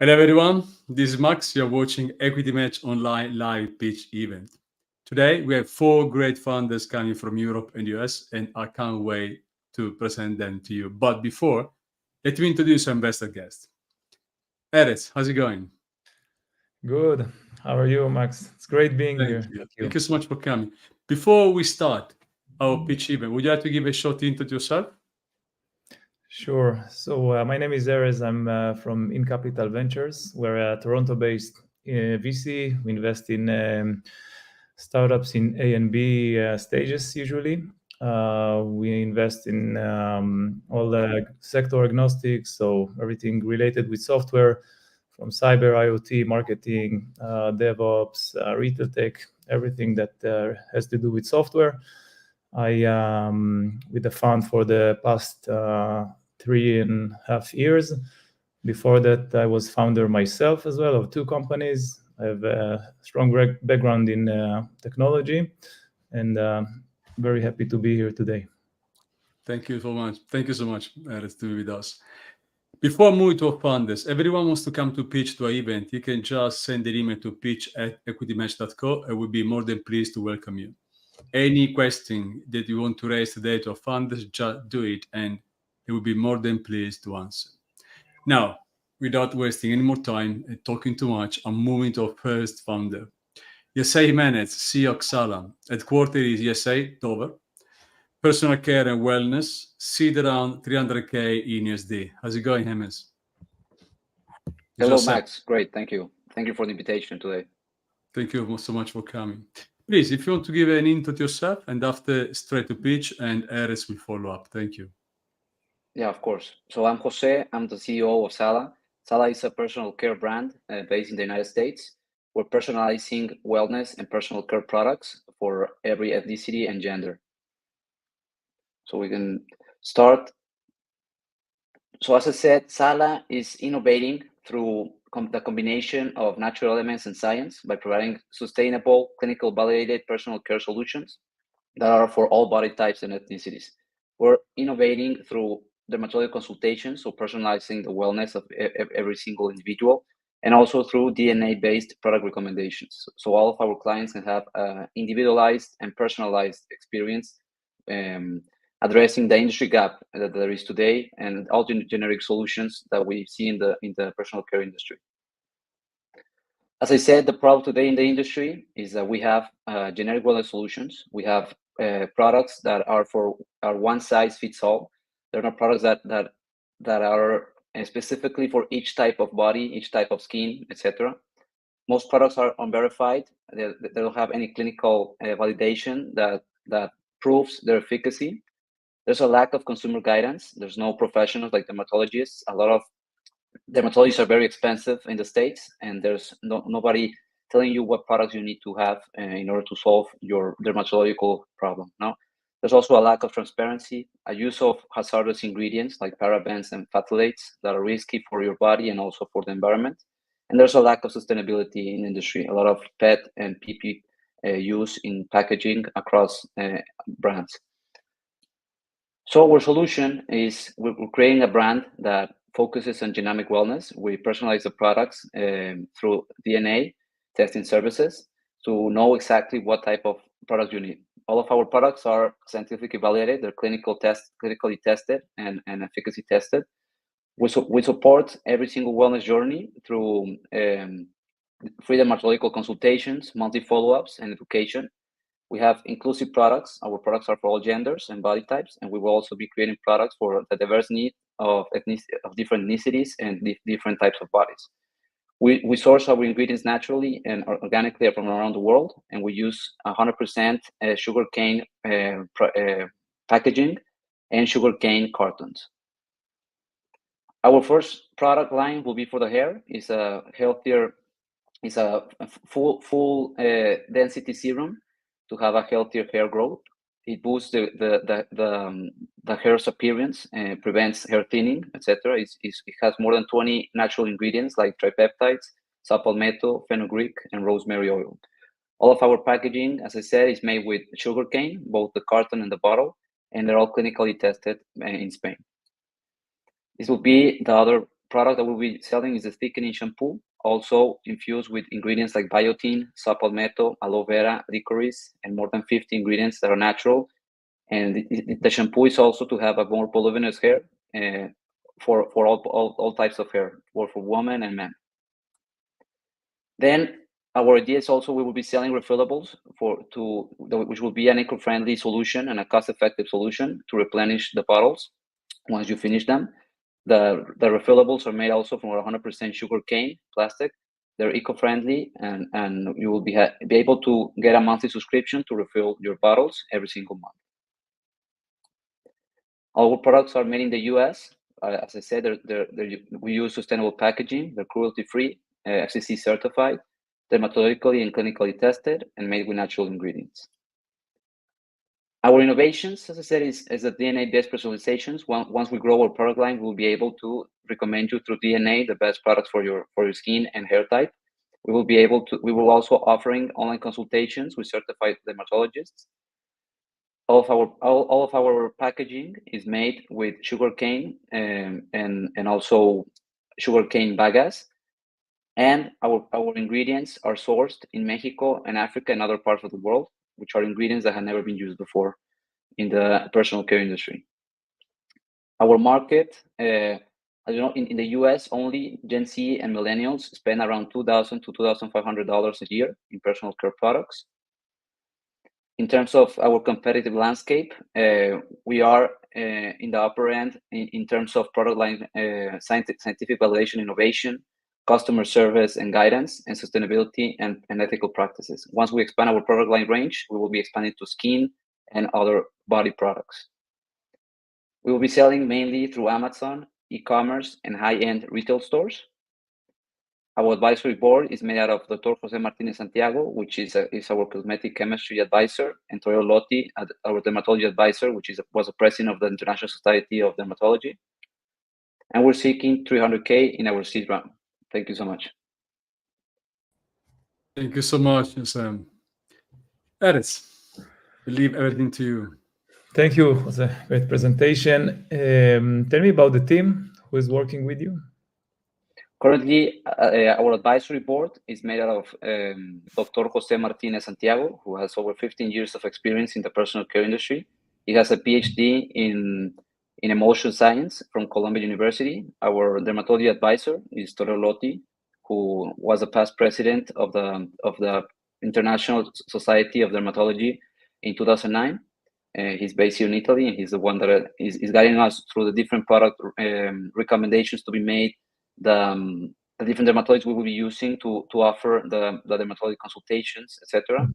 Hello everyone, this is Max. You're watching EquityMatch online live pitch event. Today we have four great founders coming from Europe and US, and I can't wait to present them to you. But before, let me introduce our investor guest. Eris, how's it going? Good. How are you, Max? It's great being Thank here. you. Thank Thank you. you so much for coming. Before we start our pitch event, would you like to give a short intro to yourself? Sure. So my name is Erez. I'm from In Capital Ventures. We're a Toronto-based VC. We invest in startups in A and B stages usually. We invest in all the sector agnostics, so everything related with software, from cyber, IoT, marketing, DevOps, retail tech, everything that has to do with software. I with the fund for the past 3.5 years. Before that, I was founder myself as well of two companies. I have a strong background in technology, and very happy to be here today. Thank you so much. Thank you so much, Eris, to be with us. Before moving to our founders, everyone wants to come to pitch to our event. You can just send an email to pitch@equitymatch.co and we'll be more than pleased to welcome you. Any question that you want to raise today to our founders, just do it and they will be more than pleased to answer. Now, without wasting any more time and talking too much, I'm moving to our first founder. Yesai Jimenez, CEO of Xala. Headquarters is Yesai, Dover. Personal care and wellness, seed around 300K in USD. How's it going, Jimenez? Hello, Max. Great. Thank you. Thank you for the invitation today. Thank you so much for coming. Please, if you want to give an intro to yourself, and after straight to pitch, and Eris will follow up. Thank you. Yeah, of course. So I'm Jose. I'm the CEO of Sala. Sala is a personal care brand based in the United States. We're personalizing wellness and personal care products for every ethnicity and gender. So we can start. So as I said, Sala is innovating through the combination of natural elements and science by providing sustainable, clinical validated personal care solutions that are for all body types and ethnicities. We're innovating through dermatologic consultations, so personalizing the wellness of every single individual, and also through DNA-based product recommendations. So all of our clients can have individualized and personalized experience, addressing the industry gap that there is today and all generic solutions that we see in the personal care industry. As I said, the problem today in the industry is that we have generic wellness solutions. We have products that are one size fits all. They're not products that are specifically for each type of body, each type of skin, etc. Most products are unverified. They don't have any clinical validation that proves their efficacy. There's a lack of consumer guidance. There's no professionals like dermatologists. A lot of dermatologists are very expensive in the States, and there's nobody telling you what products you need to have in order to solve your dermatological problem. No, there's also a lack of transparency, a use of hazardous ingredients like parabens and phthalates that are risky for your body and also for the environment. And there's a lack of sustainability in the industry. A lot of PET and PP use in packaging across brands. So our solution is we're creating a brand that focuses on genomic wellness. We personalize the products through DNA testing services to know exactly what type of product you need. All of our products are scientifically validated. They're clinically tested and efficacy tested. We support every single wellness journey through free dermatological consultations, monthly follow-ups, and education. We have inclusive products. Our products are for all genders and body types, and we will also be creating products for the diverse need of different ethnicities and different types of bodies. We source our ingredients naturally and organically from around the world, and we use 100% sugarcane packaging and sugarcane cartons. Our first product line will be for the hair. It's a full density serum to have a healthier hair growth. It boosts the hair's appearance and prevents hair thinning, etc. It has more than 20 natural ingredients like tripeptides, saw palmetto, fenugreek, and rosemary oil. All of our packaging, as I said, is made with sugarcane, both the carton and the bottle, and they're all clinically tested in Spain. This will be the other product that we'll be selling is a thickening shampoo, also infused with ingredients like biotin, saw palmetto, aloe vera, licorice, and more than 50 ingredients that are natural. And the shampoo is also to have a more voluminous hair for all types of hair, both for women and men. Then our idea is also we will be selling refillables which will be an eco-friendly solution and a cost-effective solution to replenish the bottles once you finish them. The refillables are made also from 100% sugar cane plastic. They're eco-friendly, and you will be able to get a monthly subscription to refill your bottles every single month. Our products are made in the U.S. As I said, we use sustainable packaging. They're cruelty-free, FCC certified, dermatologically and clinically tested, and made with natural ingredients. Our innovations, as I said, is the DNA-based personalizations. Once we grow our product line, we'll be able to recommend you through DNA the best products for your skin and hair type. We will also offering online consultations with certified dermatologists. All of our packaging is made with sugarcane and also sugarcane bagasse. And our ingredients are sourced in Mexico and Africa and other parts of the world, which are ingredients that have never been used before in the personal care industry. Our market, as you know, in the US, only Gen Z and millennials spend around $2,000 to $2,500 a year in personal care products. In terms of our competitive landscape, we are in the upper end in terms of product line scientific validation, innovation, customer service and guidance, and sustainability and ethical practices. Once we expand our product line range, we will be expanding to skin and other body products. We will be selling mainly through Amazon, e-commerce, and high-end retail stores. Our advisory board is made out of Dr. Jose Martinez Santiago, which is our cosmetic chemistry advisor, and Toyo Lotti, our dermatology advisor, which was the president of the International Society of Dermatology. And we're seeking 300K in our seed round. Thank you so much. Thank you so much, Sam. Eris, I leave everything to you. Thank you. It was a great presentation. Tell me about the team who is working with you. Currently, our advisory board is made out of Dr. Jose Martinez Santiago, who has over 15 years of experience in the personal care industry. He has a PhD in emotion science from Columbia University. Our dermatology advisor is Toyo Lotti, who was a past president of the International Society of Dermatology in 2009. He's based here in Italy, and he's the one that is guiding us through the different product recommendations to be made, the different dermatologists we will be using to offer the dermatology consultations, etc.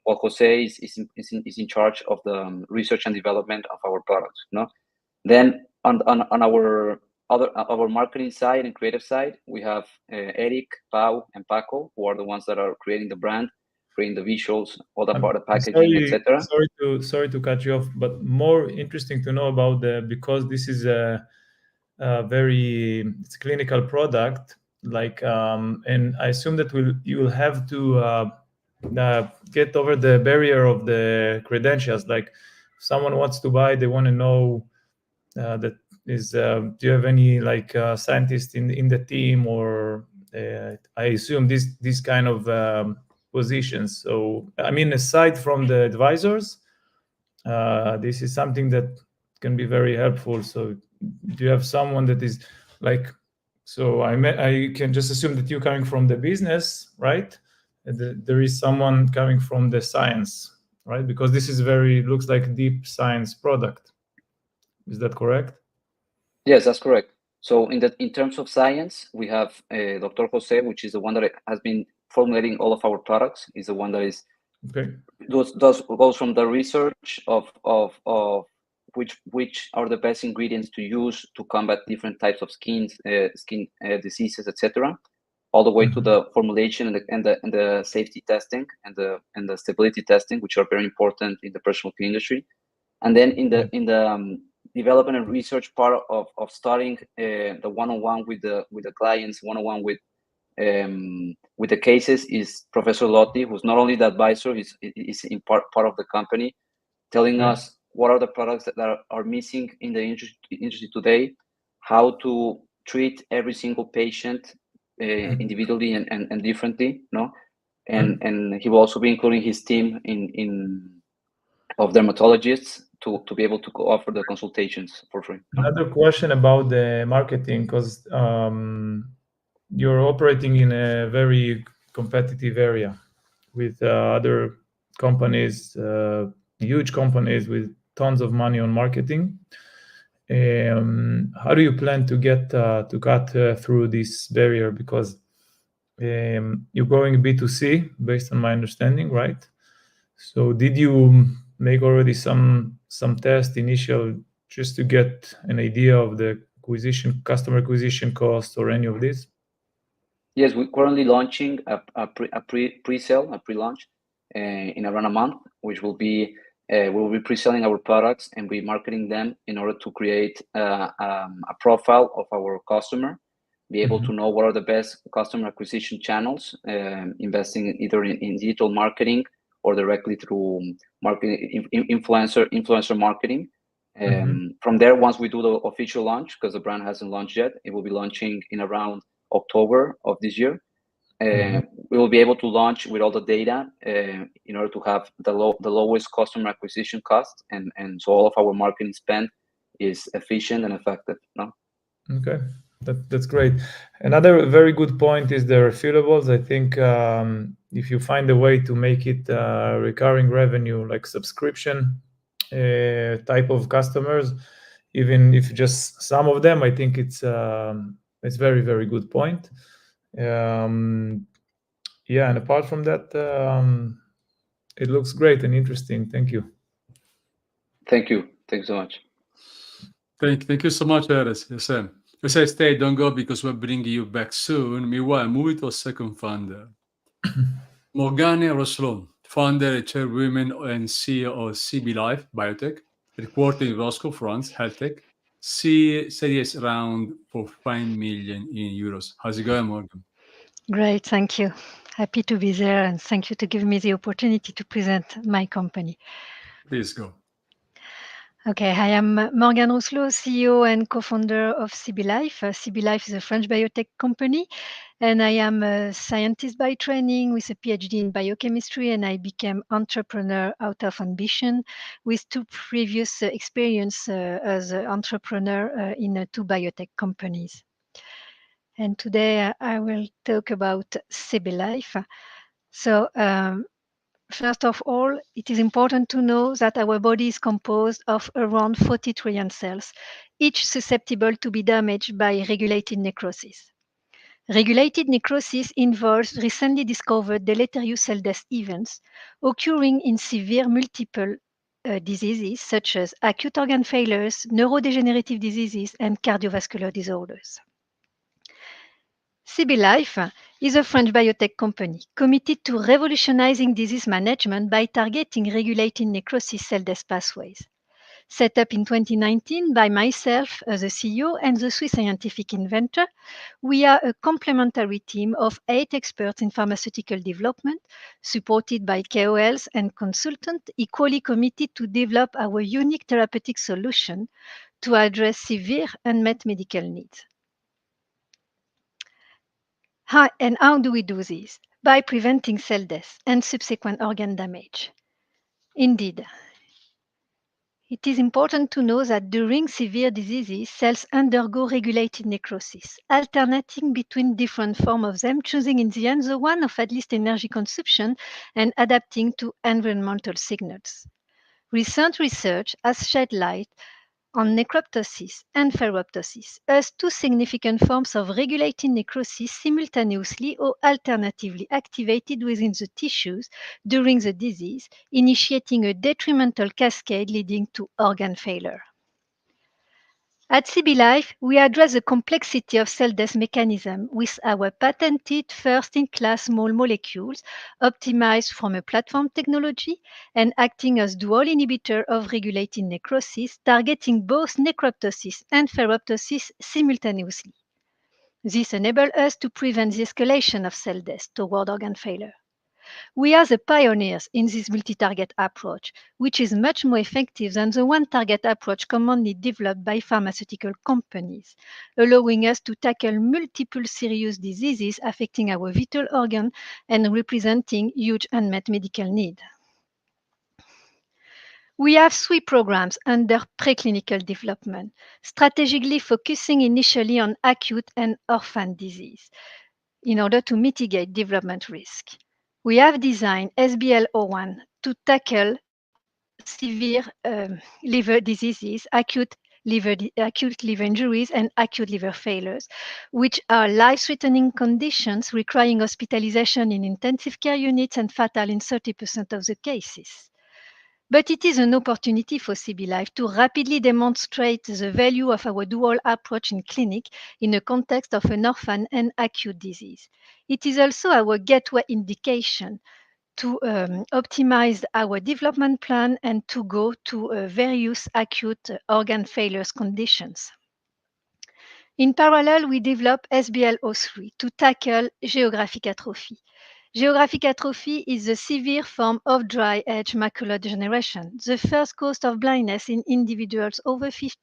While Jose is in charge of the research and development of our products. No, then on our marketing side and creative side, we have Eric, Pau, and Paco, who are the ones that are creating the brand, creating the visuals, all the part of packaging, etc. Sorry to cut you off, but more interesting to know about because this is a it's a clinical product, and I assume that you will have to get over the barrier of the credentials. Like, if someone wants to buy, they want to know that is. Do you have any scientists in the team, or I assume this kind of positions. So I mean, aside from the advisors, this is something that can be very helpful. So do you have someone that is I can just assume that you're coming from the business, right? There is someone coming from the science, right? Because this is looks like a deep science product. Is that correct? Yes, that's correct. So in terms of science, we have Dr. Jose, which is the one that has been formulating all of our products. Is the one that is goes from the research of which are the best ingredients to use to combat different types of skin diseases, etc., all the way to the formulation and the safety testing and the stability testing, which are very important in the personal care industry. And then in the development and research part of starting the one-on-one with the clients, one-on-one with the cases, is Professor Lotti, who's not only the advisor, he's in part of the company, telling us what are the products that are missing in the industry today, how to treat every single patient individually and differently, no? And he will also be including his team of dermatologists to be able to offer the consultations for free. Another question about the marketing, because you're operating in a very competitive area with other companies, huge companies with tons of money on marketing. How do you plan to get to cut through this barrier? Because you're going B2C, based on my understanding, right? So did you make already some test initial just to get an idea of the customer acquisition cost or any of this? Yes, we're currently launching a pre-sale, a pre-launch in around a month, which will be we'll be pre-selling our products and be marketing them in order to create a profile of our customer, be able to know what are the best customer acquisition channels, investing either in digital marketing or directly through marketing influencer marketing. From there, once we do the official launch, because the brand hasn't launched yet, it will be launching in around October of this year. We will be able to launch with all the data in order to have the lowest customer acquisition cost, and so all of our marketing spend is efficient and effective. No? Okay, that's great. Another very good point is the refillables. I think if you find a way to make it recurring revenue, like subscription type of customers, even if just some of them, I think it's very, very good point. Yeah, and apart from that, it looks great and interesting. Thank you. Thank you. Thanks so much. Thank you so much, Erez. Yes, Sam. As I stay, don't go because we're bringing you back soon. Meanwhile, moving to our second founder, Morgane Roslon, founder and chairwoman and CEO of CB Life Biotech, headquartered in Roscoe, France, health tech. Series round for 5 million euros. How's it going, Morgan? Great, thank you. Happy to be there, and thank you to give me the opportunity to present my company. Please go. Okay, I am Morgane Rousselot, CEO and co-founder of CB Life. CB Life is a French biotech company, and I am a scientist by training with a PhD in biochemistry, and I became entrepreneur out of ambition with 2 previous experience as an entrepreneur in 2 biotech companies. And today I will talk about CB Life. So first of all, it is important to know that our body is composed of around 40 trillion cells, each susceptible to be damaged by regulated necrosis. Regulated necrosis involves recently discovered deleterious cell death events occurring in severe multiple diseases such as acute organ failures, neurodegenerative diseases, and cardiovascular disorders. CB Life is a French biotech company committed to revolutionizing disease management by targeting regulating necrosis cell death pathways. Set up in 2019 by myself as a CEO and the Swiss scientific inventor, we are a complementary team of 8 experts in pharmaceutical development, supported by KOLs and consultants equally committed to develop our unique therapeutic solution to address severe unmet medical needs. How do we do this? By preventing cell death and subsequent organ damage. Indeed, it is important to know that during severe diseases, cells undergo regulated necrosis, alternating between different forms of them, choosing in the end the one of at least energy consumption and adapting to environmental signals. Recent research has shed light on necroptosis and ferroptosis as 2 significant forms of regulating necrosis simultaneously or alternatively activated within the tissues during the disease, initiating a detrimental cascade leading to organ failure. At CB Life, we address the complexity of cell death mechanism with our patented first-in-class small molecules optimized from a platform technology and acting as dual inhibitor of regulating necrosis, targeting both necroptosis and ferroptosis simultaneously. This enables us to prevent the escalation of cell death toward organ failure. We are the pioneers in this multi-target approach, which is much more effective than the one-target approach commonly developed by pharmaceutical companies, allowing us to tackle multiple serious diseases affecting our vital organ and representing huge unmet medical need. We have 3 programs under preclinical development, strategically focusing initially on acute and orphan disease in order to mitigate development risk. We have designed SBL01 to tackle severe liver diseases, acute liver injuries, and acute liver failures, which are life-threatening conditions requiring hospitalization in intensive care units and fatal in 30% of the cases. But it is an opportunity for CB Life to rapidly demonstrate the value of our dual approach in clinic in the context of an orphan and acute disease. It is also our gateway indication to optimize our development plan and to go to various acute organ failures conditions. In parallel, we develop SBL03 to tackle geographic atrophy. Geographic atrophy is a severe form of dry age macular degeneration, the first cause of blindness in individuals over 50,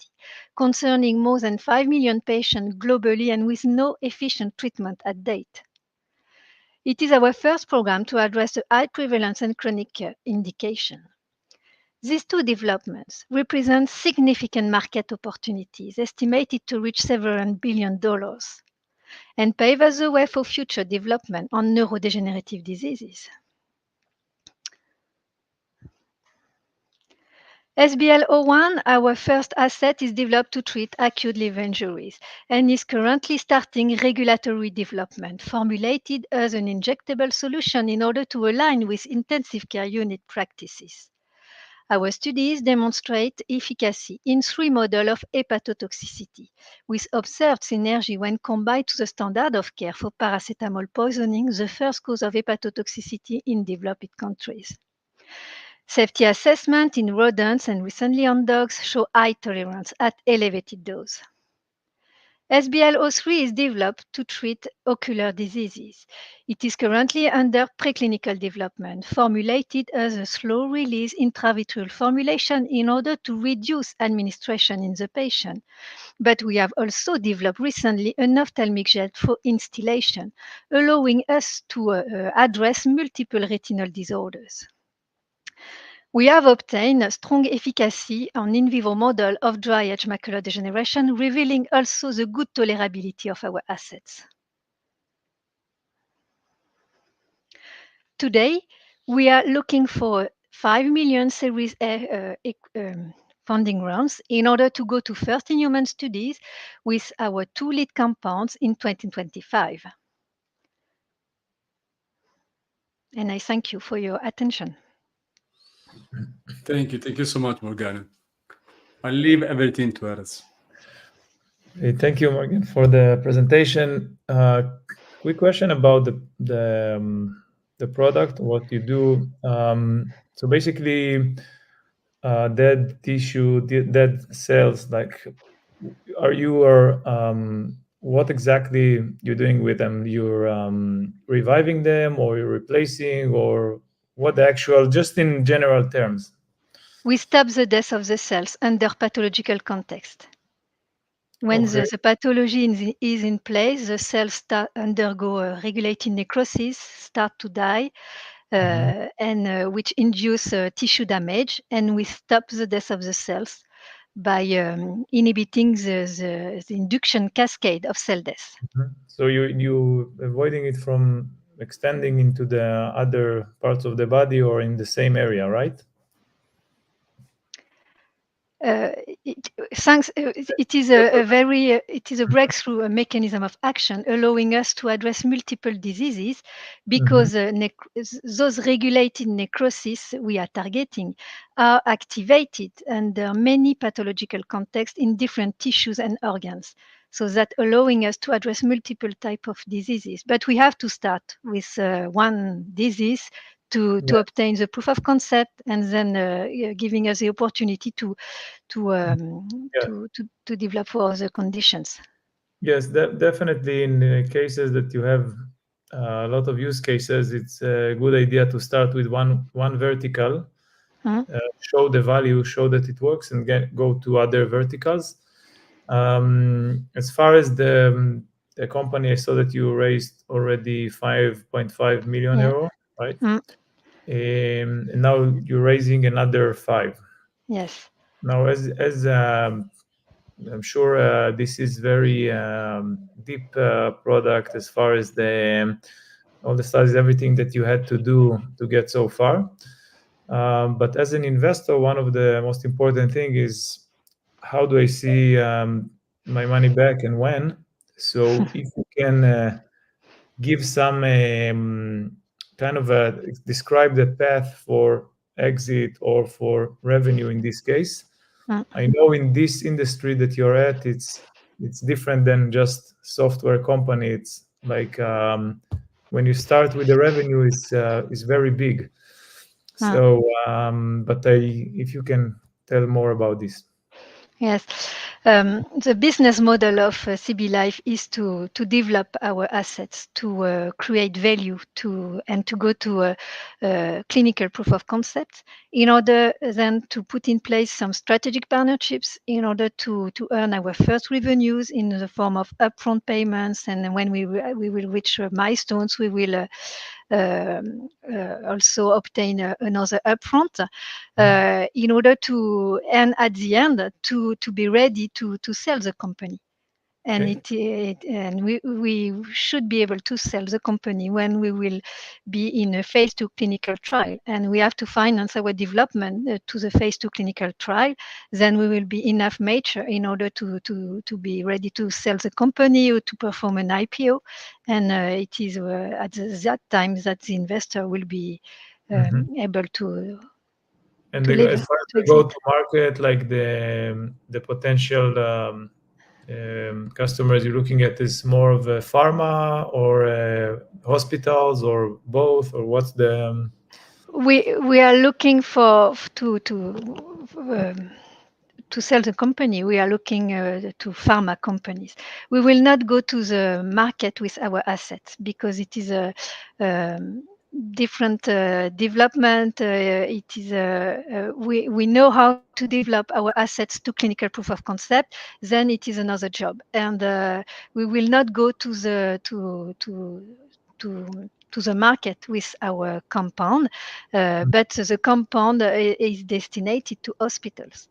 concerning more than 5 million patients globally and with no efficient treatment at date. It is our first program to address the high prevalence and chronic indication. These 2 developments represent significant market opportunities estimated to reach several $billion and pave the way for future development on neurodegenerative diseases. SBL01, our first asset, is developed to treat acute liver injuries and is currently starting regulatory development, formulated as an injectable solution in order to align with intensive care unit practices. Our studies demonstrate efficacy in 3 models of hepatotoxicity, with observed synergy when combined to the standard of care for paracetamol poisoning, the first cause of hepatotoxicity in developed countries. Safety assessment in rodents and recently on dogs show high tolerance at elevated dose. SBL03 is developed to treat ocular diseases. It is currently under preclinical development, formulated as a slow-release intravitreal formulation in order to reduce administration in the patient. But we have also developed recently an ophthalmic gel for instillation, allowing us to address multiple retinal disorders. We have obtained a strong efficacy on in vivo model of dry age macular degeneration, revealing also the good tolerability of our assets. Today, we are looking for 5 million Series A funding rounds in order to go to first-in-human studies with our 2 lead compounds in 2025. And I thank you for your attention. Thank you so much, Morgana. I'll leave everything to Eretz. Thank you, Morgan, for the presentation. Quick question about the product, what you do. So basically, dead tissue, dead cells, like, what exactly you're doing with them? You're reviving them, or you're replacing, or what the actual, just in general terms? We stop the death of the cells under pathological context. When Okay. the pathology is in place, the cells undergo regulated necrosis, start to die, and which induce tissue damage, and we stop the death of the cells by inhibiting the induction cascade of cell death. So you avoiding it from extending into the other parts of the body or in the same area, right? It is a breakthrough mechanism of action, allowing us to address multiple diseases because those regulated necrosis we are targeting are activated under many pathological contexts in different tissues and organs. So that allowing us to address multiple types of diseases. But we have to start with one disease to obtain the proof of concept, and then giving us the opportunity to develop for other conditions. Yes, definitely. In cases that you have a lot of use cases, it's a good idea to start with one vertical, show the value, show that it works, and go to other verticals. As far as the company, I saw that you raised already 5.5 million euro, right? And now you're raising another 5. Yes. Now, as I'm sure this is very deep product as far as all the studies, everything that you had to do to get so far. But as an investor, one of the most important thing is, how do I see my money back and when? So if you can give some kind of describe the path for exit or for revenue in this case. I know in this industry that you're at, it's different than just software company. It's like when you start with the revenue is very big. So, but if you can tell more about this. Yes. The business model of CB Life is to develop our assets, to create value, and to go to a clinical proof of concept, in order then to put in place some strategic partnerships in order to earn our first revenues in the form of upfront payments. And when we will reach milestones, we will also obtain another upfront in order to, and at the end, to be ready to sell the company. And and we should be able to sell the company when we will be in a phase 2 clinical trial, and we have to finance our development to the phase 2 clinical trial. Then we will be enough mature in order to be ready to sell the company or to perform an IPO. And it is at that time that the investor will be able to. And to live, as far as to the go-to-market, like the potential customers you're looking at, is more of a pharma or hospitals or both, or what's the? We are looking for to sell the company. We are looking to pharma companies. We will not go to the market with our assets because it is a different development. It is we know how to develop our assets to clinical proof of concept. Then it is another job, and we will not go to the market with our compound, but the compound is destined to hospitals.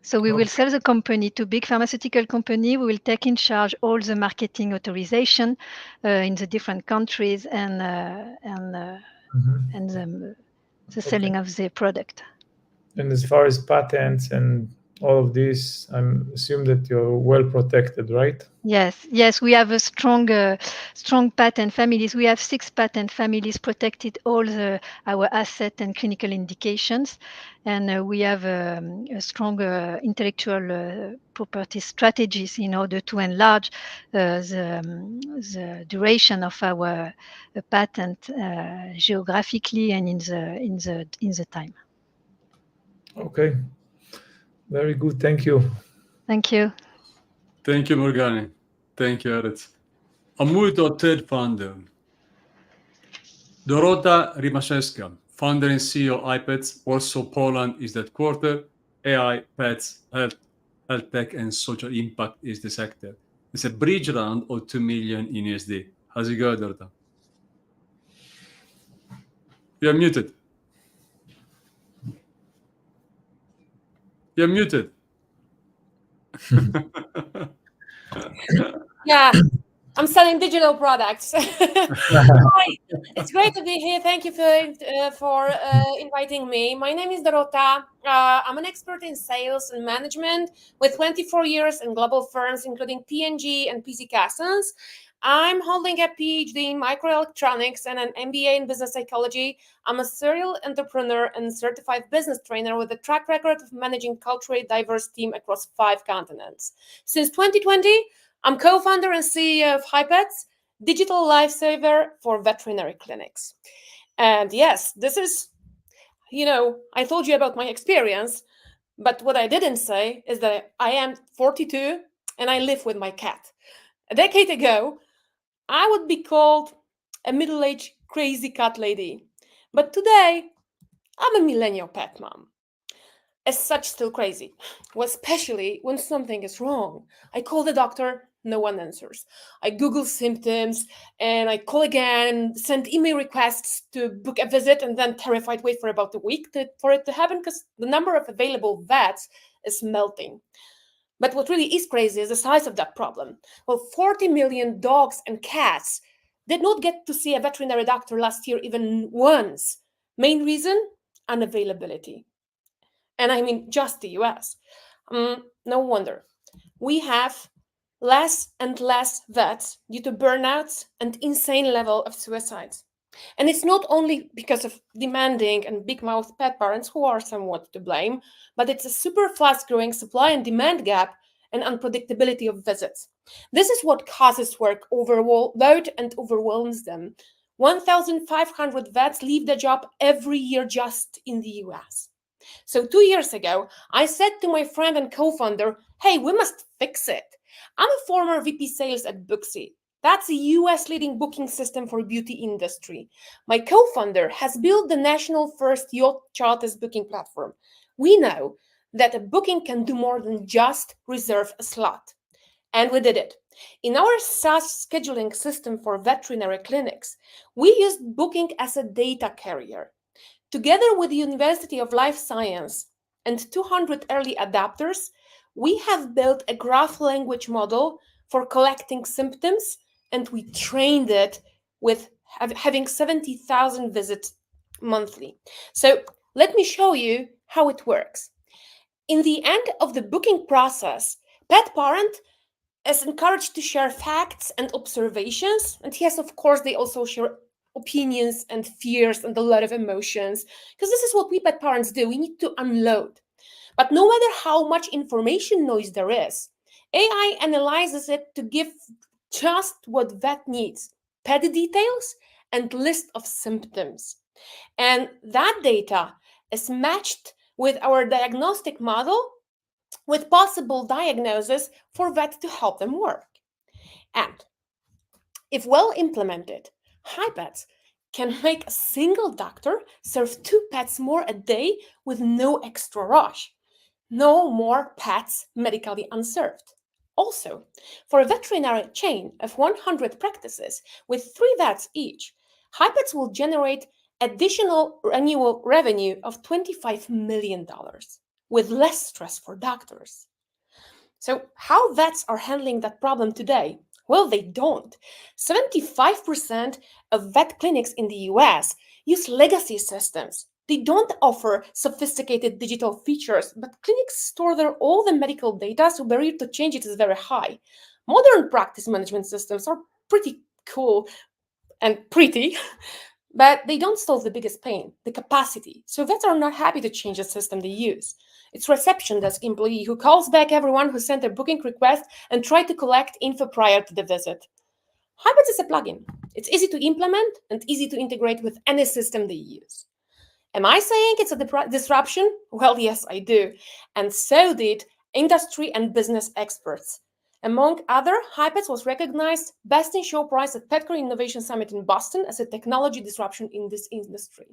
So we will sell the company to big pharmaceutical company. We will take in charge all the marketing authorization in the different countries and the selling of the product. And as far as patents and all of this, I assume that you're well protected, right? Yes, we have a strong patent families. We have 6 patent families protected all our asset and clinical indications, and we have a strong intellectual property strategies in order to enlarge the duration of our patent geographically and in the time. Okay, very good. Thank you. Thank you. Thank you, Morgane. Thank you, Eretz. I'm with our third founder, Dorota Rimaszewska, founder and CEO iPets. Warsaw, Poland is the headquarter. AI, pets, health tech, and social impact is the sector. It's a bridge round of 2 million in USD. How's it going, Dorota? You're muted. You're muted. Yeah, I'm selling digital products. Hi, it's great to be here. Thank you for inviting me. My name is Dorota. I'm an expert in sales and management with 24 years in global firms, including P&G and PC Castles. I'm holding a PhD in microelectronics and an MBA in business psychology. I'm a serial entrepreneur and certified business trainer with a track record of managing culturally diverse team across 5 continents. Since 2020, I'm co-founder and CEO of HiPets, digital lifesaver for veterinary clinics. And yes, this is, I told you about my experience, but what I didn't say is that I am 42 and I live with my cat. A decade ago, I would be called a middle-aged crazy cat lady. But today, I'm a millennial pet mom. As such, still crazy. Well, especially when something is wrong. I call the doctor, no one answers. I Google symptoms and I call again, send email requests to book a visit, and then terrified wait for about a week for it to happen because the number of available vets is melting. But what really is crazy is the size of that problem. Well, 40 million dogs and cats did not get to see a veterinary doctor last year even once. Main reason? Unavailability. And I mean just the US. No wonder. We have less and less vets due to burnouts and insane level of suicides. And it's not only because of demanding and big mouth pet parents who are somewhat to blame, but it's a super fast growing supply and demand gap and unpredictability of visits. This is what causes work overload and overwhelms them. 1,500 vets leave the job every year just in the US. So 2 years ago, I said to my friend and co-founder, hey, we must fix it. I'm a former VP sales at Booksy. That's a US leading booking system for beauty industry. My co-founder has built the national first yacht charters booking platform. We know that a booking can do more than just reserve a slot. And we did it. In our SaaS scheduling system for veterinary clinics, we used booking as a data carrier. Together with the University of Life Science and 200 early adopters, we have built a graph language model for collecting symptoms, and we trained it with having 70,000 visits monthly. So let me show you how it works. In the end of the booking process, pet parent is encouraged to share facts and observations, and yes, of course, they also share opinions and fears and a lot of emotions, because this is what we pet parents do. We need to unload. But no matter how much information noise there is, AI analyzes it to give just what vet needs: pet details and list of symptoms. And that data is matched with our diagnostic model with possible diagnosis for vets to help them work. And if well implemented, HiPets can make a single doctor serve 2 pets more a day with no extra rush. No more pets medically unserved. Also, for a veterinary chain of 100 practices with 3 vets each, HiPets will generate additional annual revenue of $25 million with less stress for doctors. So how vets are handling that problem today? Well, they don't. 75% of vet clinics in the US use legacy systems. They don't offer sophisticated digital features, but clinics store all the medical data, so barrier to change it is very high. Modern practice management systems are pretty cool and pretty, but they don't solve the biggest pain, the capacity. So vets are not happy to change the system they use. It's reception desk employee who calls back everyone who sent a booking request and try to collect info prior to the visit. HiPets is a plugin. It's easy to implement and easy to integrate with any system they use. Am I saying it's a disruption? Well, yes, I do. And so did industry and business experts. Among other, HiPets was recognized best in show prize at Petcare Innovation Summit in Boston as a technology disruption in this industry.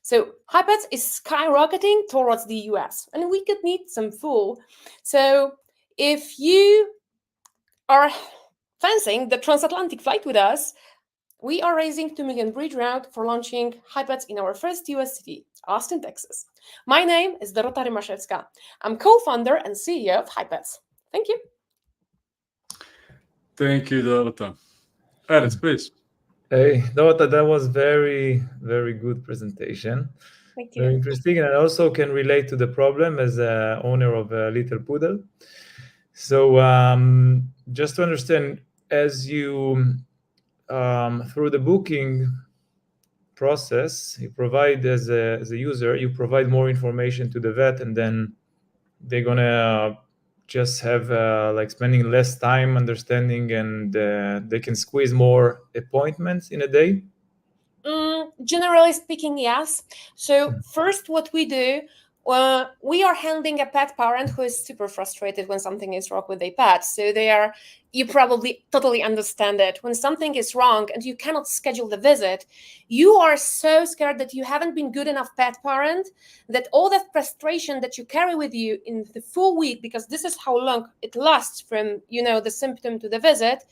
So HiPets is skyrocketing towards the US, and we could need some fool. So if you are fancying the transatlantic flight with us, we are raising $2 million bridge round for launching HiPets in our first US city, Austin, Texas. My name is Dorota Rymaszewska. I'm co-founder and CEO of HiPets. Thank you. Thank you, Dorota. Alice, please. Hey, Dorota, that was very, very good presentation. Thank you. Very interesting, and I also can relate to the problem as a owner of a little poodle. So just to understand, as you through the booking process, you provide as a user, you provide more information to the vet, and then they're gonna just have like spending less time understanding, and they can squeeze more appointments in a day. Generally speaking, yes. So first, what we do, we are handling a pet parent who is super frustrated when something is wrong with their pet. So you probably totally understand it. When something is wrong and you cannot schedule the visit, you are so scared that you haven't been good enough pet parent, that all that frustration that you carry with you in the full week, because this is how long it lasts from, the symptom to the visit,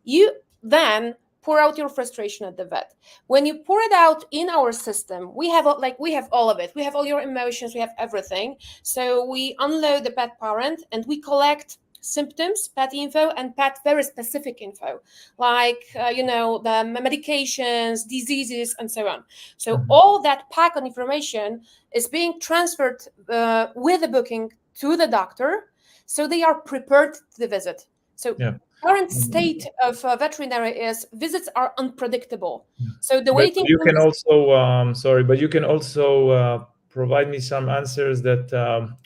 you then pour out your frustration at the vet. When you pour it out in our system, we have all of it. We have all your emotions, we have everything. So we unload the pet parent and we collect symptoms, pet info, and pet very specific info, like the medications, diseases, and so on. So all that pack of information is being transferred with the booking to the doctor, so they are prepared to the visit. So current state of veterinary is visits are unpredictable. So the waiting. You can also, but you can also provide me some answers that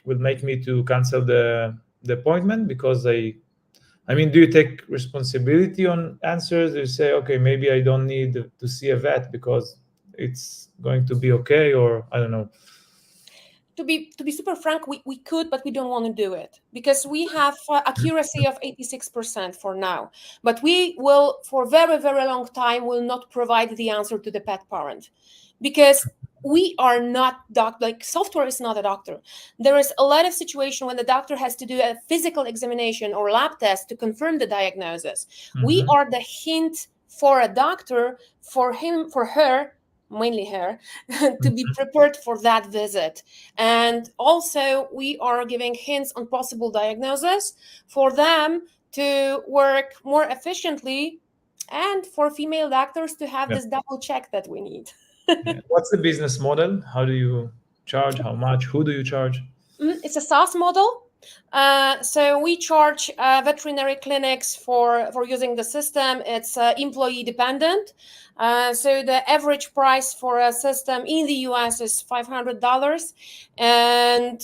will make me to cancel the appointment, because do you take responsibility on answers? Do you say, okay, maybe I don't need to see a vet because it's going to be okay, or I don't know? To be super frank, we could, but we don't want to do it because we have accuracy of 86% for now. But we will, for very, very long time, will not provide the answer to the pet parent, because we are not software is not a doctor. There is a lot of situation when the doctor has to do a physical examination or lab test to confirm the diagnosis. We are the hint for a doctor, for him, for her, mainly her, to be prepared for that visit. And also we are giving hints on possible diagnosis for them to work more efficiently, and for female doctors to have this double check that we need. What's the business model? How do you charge? How much? Who do you charge? It's a SaaS model. So we charge veterinary clinics for using the system. It's employee dependent. So the average price for a system in the US is $500. And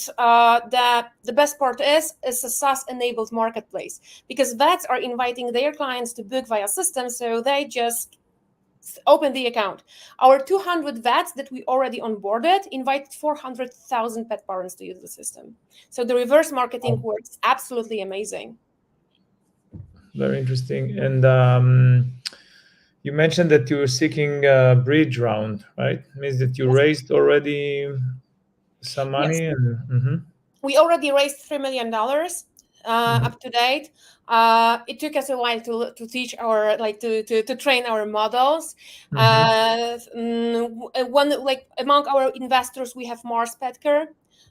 the best part is it's a SaaS enabled marketplace, because vets are inviting their clients to book via system. So they just open the account. Our 200 vets that we already onboarded invited 400,000 pet parents to use the system. So the reverse marketing works absolutely amazing. Very interesting. And you mentioned that you were seeking a bridge round, right? It means that you raised already some money. Yes. And we already raised $3 million up to date. It took us a while to teach our to train our models. Among our investors, we have Mars Petcare,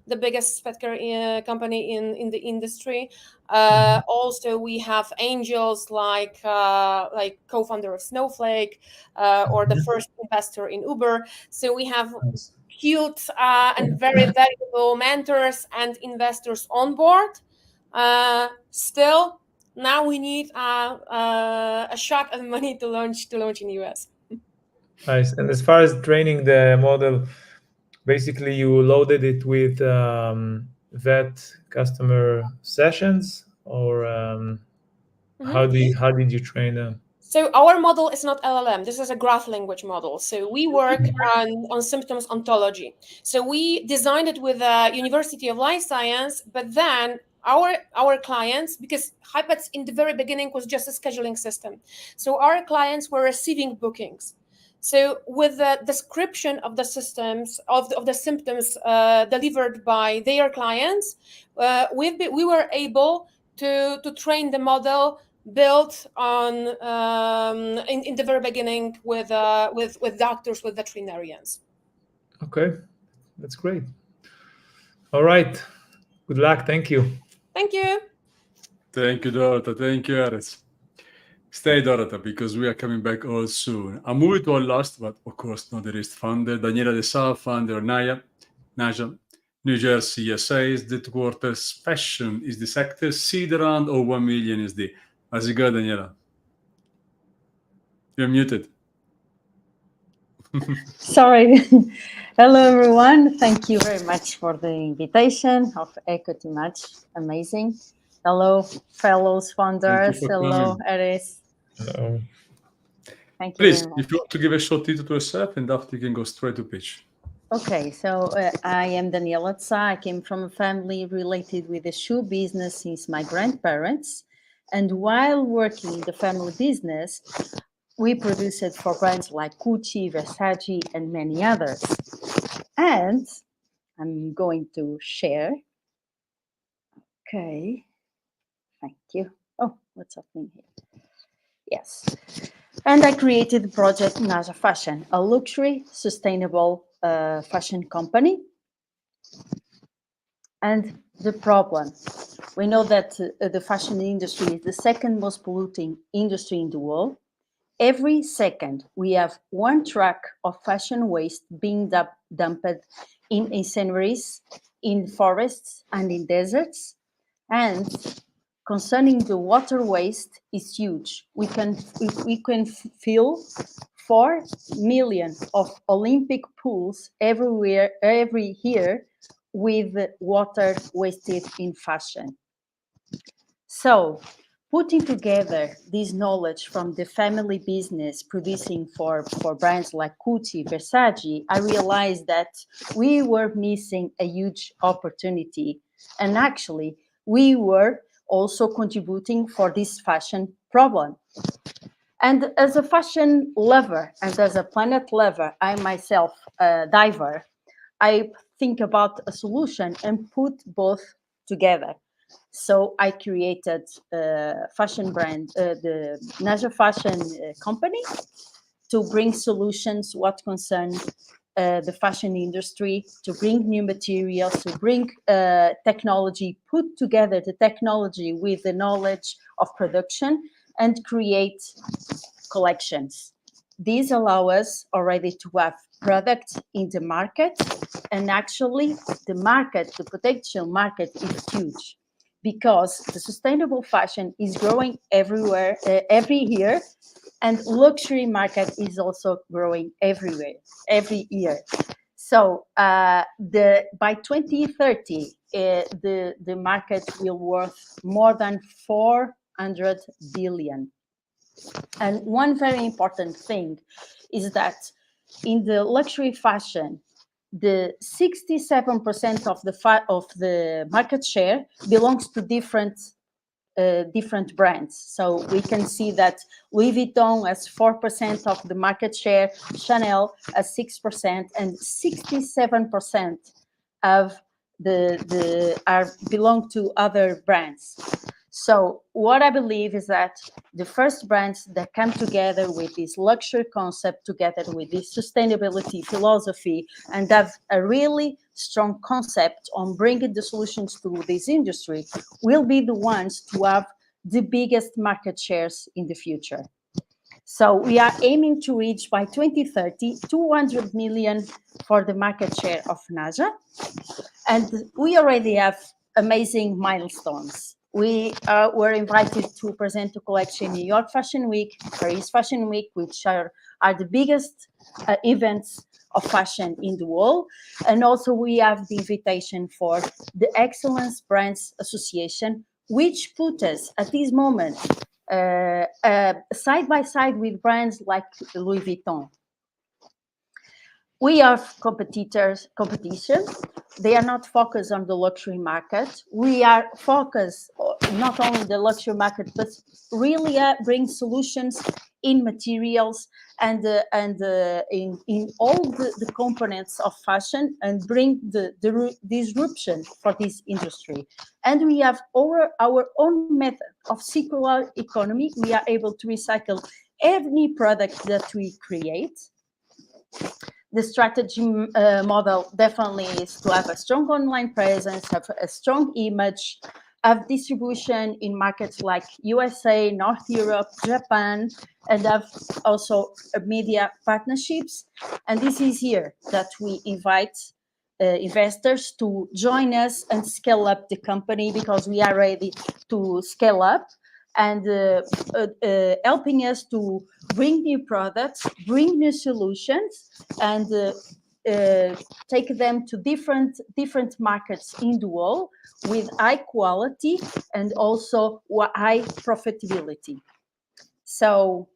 the biggest pet care company in the industry. Also, we have angels like co-founder of Snowflake, or the first investor in Uber. So we have cute and very valuable mentors and investors on board. Still, now we need a shot of money to launch in US. Nice. And as far as training the model, basically you loaded it with vet customer sessions, or how did you train them? So our model is not LLM. This is a graph language model. So we work on symptoms ontology. So we designed it with the University of Life Science, but then our clients, because HiPets in the very beginning was just a scheduling system. So our clients were receiving bookings. So with the description of the systems of the symptoms delivered by their clients, we were able to train the model built on in the very beginning with doctors, with veterinarians. Okay, that's great. All right, good luck. Thank you. Thank you. Thank you, Dorota. Thank you, Ares. Stay, Dorota, because we are coming back all soon. I'm moving to our last, but of course not the least founder, Daniela De Sal, founder of Naja, New Jersey, USA's headquarters. Fashion is the sector. Seed round of 1 million is the. How's it go, Daniela? You're muted. Sorry. Hello, everyone. Thank you very much for the invitation of EquityMatch. Amazing. Hello, fellows founders. Hello, Ares. Hello. Thank you. Please, if you want to give a short intro to yourself, and after you can go straight to pitch. Okay, so I am Daniela Tsa. I came from a family related with the shoe business since my grandparents. And while working in the family business, we produced it for brands like Gucci, Versace, and many others. And I'm going to share. Okay, thank you. Oh, what's happening here? Yes. And I created the project Naja Fashion, a luxury, sustainable fashion company. And the problem, we know that the fashion industry is the second most polluting industry in the world. Every second, we have one truck of fashion waste being dumped in incineraries, in forests, and in deserts. And concerning the water waste is huge. We can fill 4 million of Olympic pools everywhere every year with water wasted in fashion. So, putting together this knowledge from the family business producing for brands like Gucci, Versace, I realized that we were missing a huge opportunity. And actually, we were also contributing for this fashion problem. And as a fashion lover and as a planet lover, I myself a diver, I think about a solution and put both together. So I created a fashion brand, the Naja Fashion company, to bring solutions what concern the fashion industry, to bring new materials, to bring technology, put together the technology with the knowledge of production and create collections. These allow us already to have products in the market, and actually the market, the potential market is huge because the sustainable fashion is growing everywhere, every year, and luxury market is also growing everywhere, every year. So by 2030, the market will worth more than 400 billion. And one very important thing is that in the luxury fashion, the 67% of the market share belongs to different brands. So we can see that Louis Vuitton has 4% of the market share, Chanel has 6%, and 67% of belong to other brands. So what I believe is that the first brands that come together with this luxury concept, together with this sustainability philosophy, and have a really strong concept on bringing the solutions to this industry, will be the ones to have the biggest market shares in the future. So we are aiming to reach by 2030, 200 million for the market share of Naja. And we already have amazing milestones. We were invited to present a collection New York Fashion Week, Paris Fashion Week, which are the biggest events of fashion in the world. And also we have the invitation for the Excellence Brands Association, which put us at this moment side by side with brands like Louis Vuitton. We have competition. They are not focused on the luxury market. We are focused not only the luxury market, but really bring solutions in materials and in all the components of fashion, and bring the disruption for this industry. And we have our own method of circular economy. We are able to recycle any product that we create. The strategy model definitely is to have a strong online presence, have a strong image, have distribution in markets like USA, North Europe, Japan, and have also media partnerships. And this is here that we invite investors to join us and scale up the company, because we are ready to scale up, and helping us to bring new products, bring new solutions, and take them to different markets in the world with high quality and also high profitability. So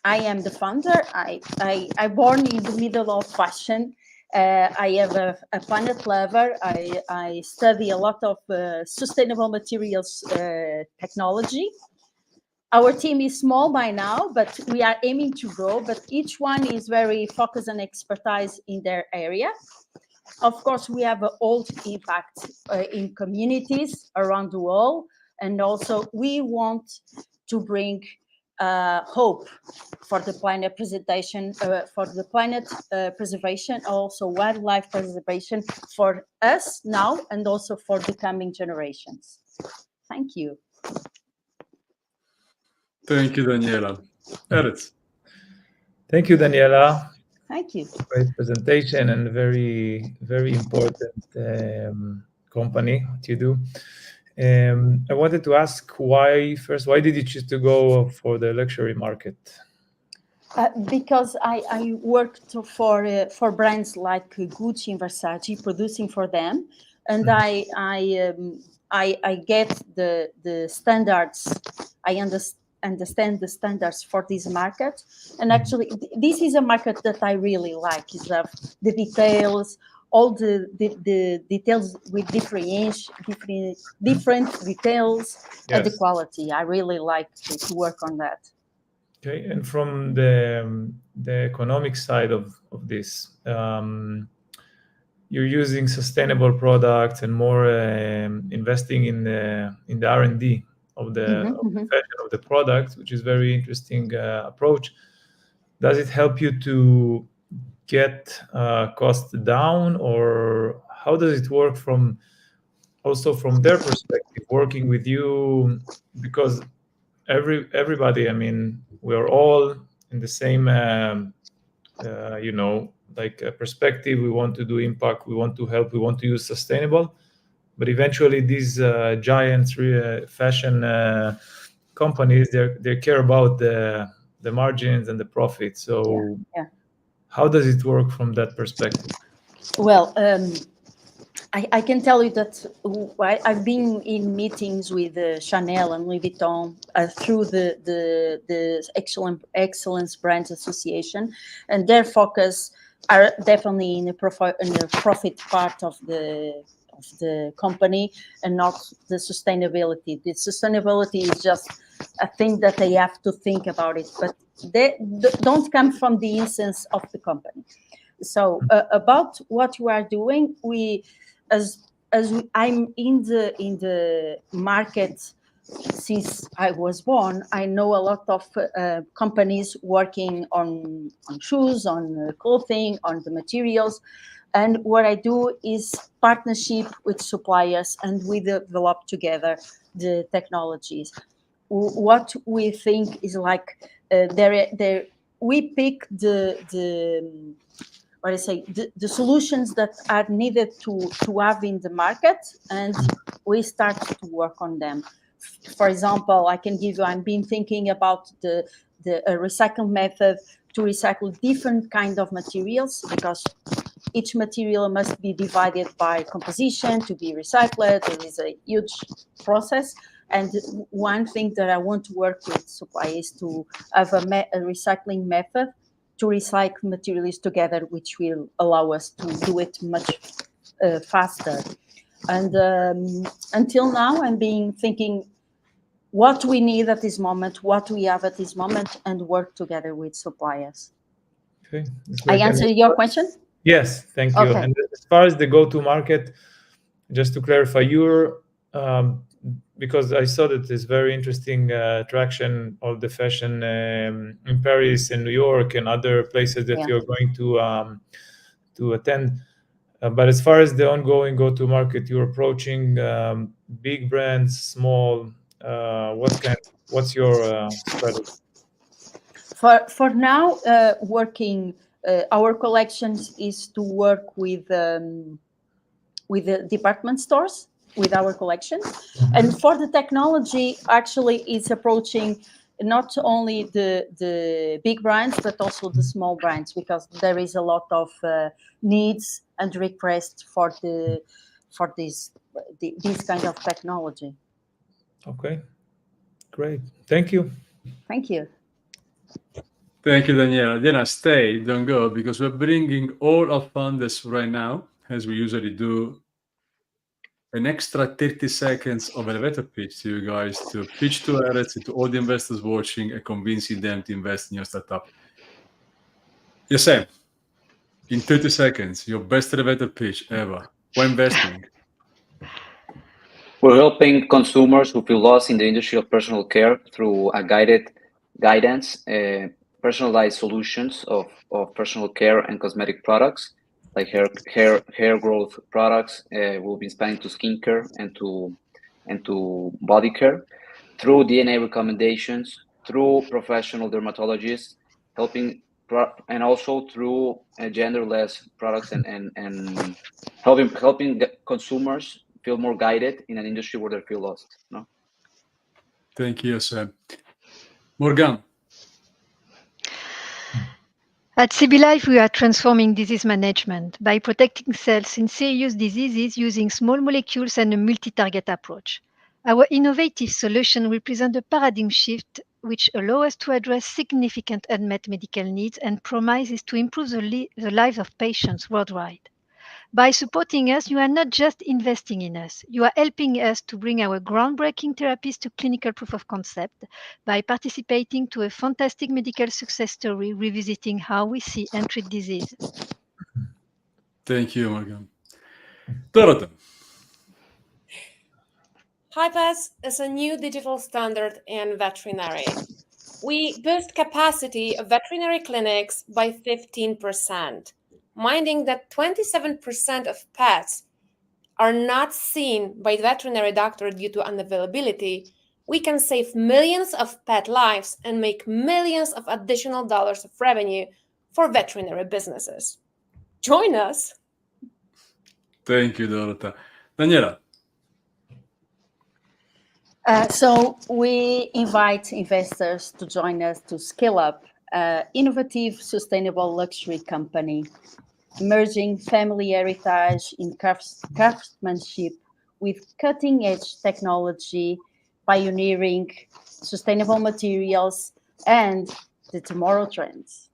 I am the founder. I born in the middle of fashion, I have a planet lover. I study a lot of sustainable materials technology. Our team is small by now, but we are aiming to grow. But each one is very focused and expertise in their area. Of course, we have an old impact in communities around the world. And also we want to bring hope for the planet preservation, also wildlife preservation for us now and also for the coming generations. Thank you. Thank you, Daniela. Edith. Thank you, Daniela. Thank you. Great presentation and very, very important company what you do. I wanted to ask why did you choose to go for the luxury market? Because I worked for brands like Gucci and Versace, producing for them, and I get the standards. I understand the standards for this market, and actually this is a market that I really like. Is the details, all the details with different details, and the quality. I really like to work on that. Okay, and from the economic side of this, you're using sustainable products and more investing in the R&D of the fashion of the product, which is very interesting approach. Does it help you to get costs down, or how does it work from their perspective, working with you? Because everybody, I mean, we are all in the same perspective. We want to do impact, we want to help, we want to use sustainable, but eventually these giants fashion companies, they care about the margins and the profit. So how does it work from that perspective? Well, I can tell you that I've been in meetings with Chanel and Louis Vuitton through the Excellence Brands Association, and their focus are definitely in the profit part of the company and not the sustainability. The sustainability is just a thing that they have to think about it, but they don't come from the essence of the company. So about what we are doing, I'm in the market since I was born. I know a lot of companies working on shoes, on clothing, on the materials, and what I do is partnership with suppliers, and we develop together the technologies. What we think is like we pick the solutions that are needed to have in the market, and we start to work on them. For example, I've been thinking about the recycle method to recycle different kind of materials, because each material must be divided by composition to be recycled. It is a huge process. And one thing that I want to work with suppliers is to have a recycling method to recycle materials together, which will allow us to do it much faster. And until now, I'm thinking what we need at this moment, what we have at this moment, and work together with suppliers. Okay. I answered your question? Yes, thank you. Okay. And as far as the go-to-market, just to clarify, you're because I saw that there's very interesting traction of the fashion in Paris and New York and other places that you're going to attend. But as far as the ongoing go-to-market, you're approaching big brands, small. What's your strategy? For now, working our collections is to work with the department stores with our collection. And for the technology, actually, it's approaching not only the big brands, but also the small brands, because there is a lot of needs and requests for this kind of technology. Okay, great. Thank you. Thank you. Thank you, Daniela. Daniela, stay, don't go, because we're bringing all our funders right now, as we usually do, an extra 30 seconds of elevator pitch to you guys to pitch to Eretz, to all the investors watching, and convincing them to invest in your startup. Yosef, in 30 seconds, your best elevator pitch ever. Why investing? We're helping consumers who feel lost in the industry of personal care through a guidance, personalized solutions of personal care and cosmetic products, like hair growth products. We'll be expanding to skincare and to body care, through DNA recommendations, through professional dermatologists, and also through genderless products and helping consumers feel more guided in an industry where they feel lost. No? Thank you, Yosef. Morgan. At CB Life, we are transforming disease management by protecting cells in serious diseases using small molecules and a multi-target approach. Our innovative solution represents a paradigm shift which allows us to address significant unmet medical needs and promises to improve the lives of patients worldwide. By supporting us, you are not just investing in us, you are helping us to bring our groundbreaking therapies to clinical proof of concept by participating to a fantastic medical success story revisiting how we see and treat disease. Thank you, Morgan. Dorota. HiPass is a new digital standard in veterinary. We boost capacity of veterinary clinics by 15%, minding that 27% of pets are not seen by the veterinary doctor due to unavailability. We can save millions of pet lives and make millions of additional dollars of revenue for veterinary businesses. Join us. Thank you, Dorota. Daniela. So we invite investors to join us to scale up innovative, sustainable luxury company, merging family heritage in craftsmanship with cutting-edge technology, pioneering sustainable materials, and the tomorrow trends.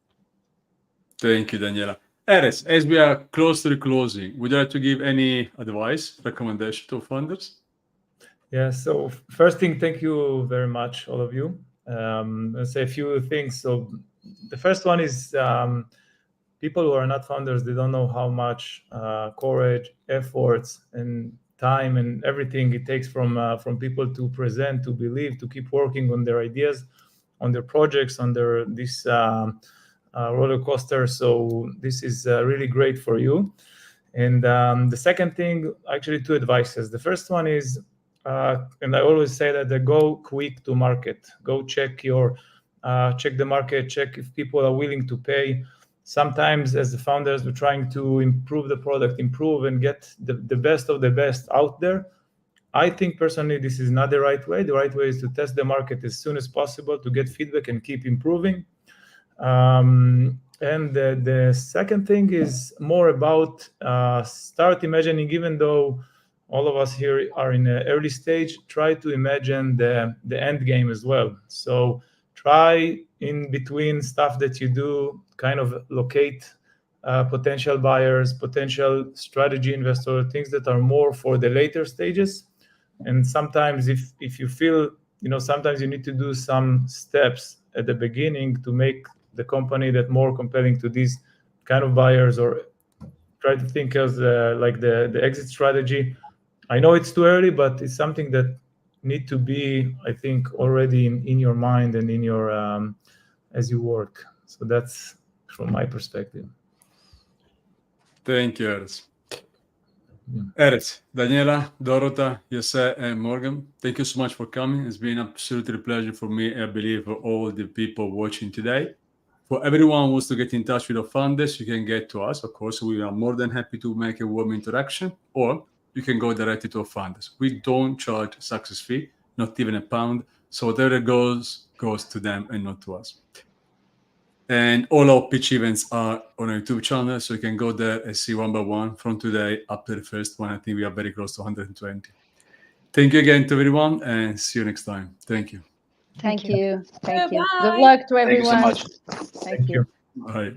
Thank you, Daniela. Eres, as we are close to the closing, would you like to give any advice, recommendation to funders? Yeah, so first thing, thank you very much, all of you. I'll say a few things. So the first one is people who are not founders, they don't know how much courage, efforts, and time and everything it takes from people to present, to believe, to keep working on their ideas, on their projects, on this roller coaster. So this is really great for you. And the second thing, actually, two advices. The first one is, and I always say that go quick to market. Go check the market, check if people are willing to pay. Sometimes as the founders, we're trying to improve the product, improve and get the best of the best out there. I think personally, this is not the right way. The right way is to test the market as soon as possible to get feedback and keep improving. And the second thing is more about start imagining, even though all of us here are in an early stage, try to imagine the end game as well. So try in between stuff that you do, kind of locate potential buyers, potential strategy investors, things that are more for the later stages. And sometimes if you feel, sometimes you need to do some steps at the beginning to make the company that more compelling to these kind of buyers, or try to think as like the exit strategy. I know it's too early, but it's something that need to be, I think, already in your mind and in your as you work. So that's from my perspective. Thank you, Eretz. Eretz, Daniela, Dorota, Yosef, and Morgan, thank you so much for coming. It's been absolutely a pleasure for me, I believe, for all the people watching today. For everyone who wants to get in touch with the funders, you can get to us. Of course, we are more than happy to make a warm interaction, or you can go directly to our funders. We don't charge success fee, not even a pound. So whatever goes to them and not to us. And all our pitch events are on our YouTube channel, so you can go there and see one by one from today up to the first one. I think we are very close to 120. Thank you again to everyone, and see you next time. Thank you. Thank you. Thank you. Goodbye. Good luck to Thank you so everyone. much. Thank you. Bye.